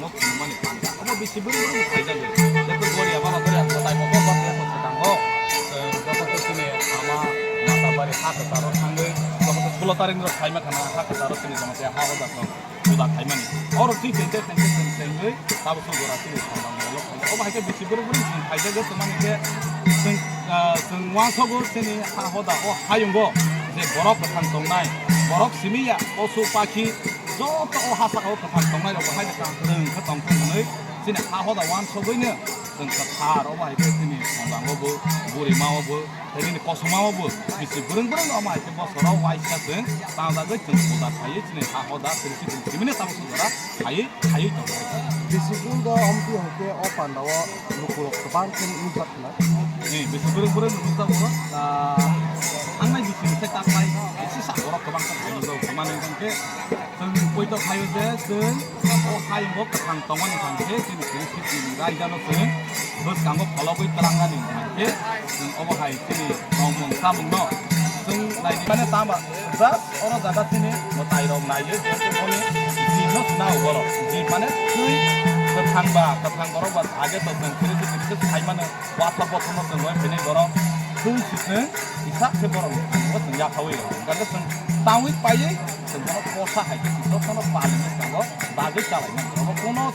뭐 부모만이 반가 뭐 비시브르 가이자고 내가 거리야 봐봐 그래 나이 뭐 버스 당고 저것도 쓰네 아마 마타바리 하트 따로 상대 저것도 스쿨 따른 거 타이마 가나 하트 따로 쓰네 저한테 하고 다서 보다 타이마니 어로 티텐데 텐텐텐ten의 타고 소도라 쓰는 상담을 어 하게 비시브르 가이자고 그만 이게 승왕서고 쓰니 하호다 하용고 이제 버럭 같은 동나이 버럭 심이야 오수파키 저또 하사가 같은 동나이라고 하니까 그런 그 동풍을 진짜 하호다 완서고는 그러니까 다로 와 이렇게 쓰니 상담하고 물이 마오고 대리니 고소마오고 비스 그런 어마 이렇게 뭐 서로 와 있었은 땅다가 전보다 가이 진에 하호다 그렇게 기분에 따라서 가이 또 Bisigunda omti hake o Pandawa lukurok keban ken ujat na. 네, 그런 루사고 항상 비슷한 색깔이 시사 거로 그만 가지고 그만한 게 전 보이도 가요제 전 하인 거 같은 동안 상태 지금 그리스티가 이다노스 그 강고 벌어고 있다는 게 어머 하이티 너무 사문노 전 나이만에 담아 자 어느 자가티니 뭐 타이로 나이에 보니 지노 나오 거로 지만에 그 탕바 같은 거로 봐 아게 또 그리스티 타이만에 와서 버튼을 건 거에 거로 그 시스템 이삭 해보라고 그것은 약하고요. 그러니까 땅이 빠이 정말 포사 하이트 저거는 빠르는 거 나도 잘하는 거 그거는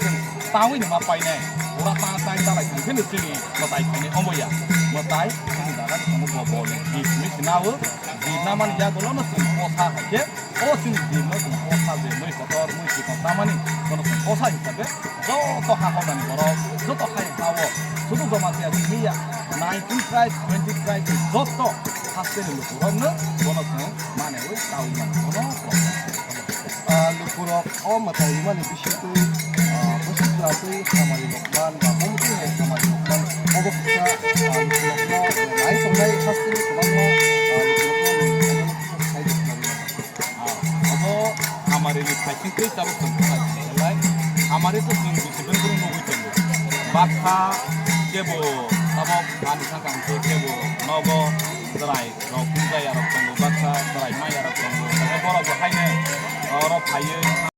땅이 막 빠이네 오라 땅 잘하는 그 느낌이 뭐 따이네 어머야 뭐 따이 그다가 너무 버버네 이 미스나우 지나만 야고는 포사 하게 어떤 지는 포사제 뭐 거터 뭐 지금 사만이 그거는 포사 있다게 저또 하고다는 거로 저또 하이하고 저도 더 맞아야 돼야 19 price, 20 price, 저도 하스는 루쿠로는 보너스는 만에를 따오만 보너 Lukurok o mata iman bisitu bersesuatu sama di lokman ba mungkin ya sama di lokman obo kita lukurok no lain songai pasti keban ma lukurok no saya 어서 아마리를 파이팅 끄 잡을 수 있는 아마리도 지금 기분 그런 거고 있던데 마타 केबो अब पानी सा काम से केबो नगो दराई रो कुंजा यार कंगो बाचा दराई मा यार कंगो बरो बहायने और फायो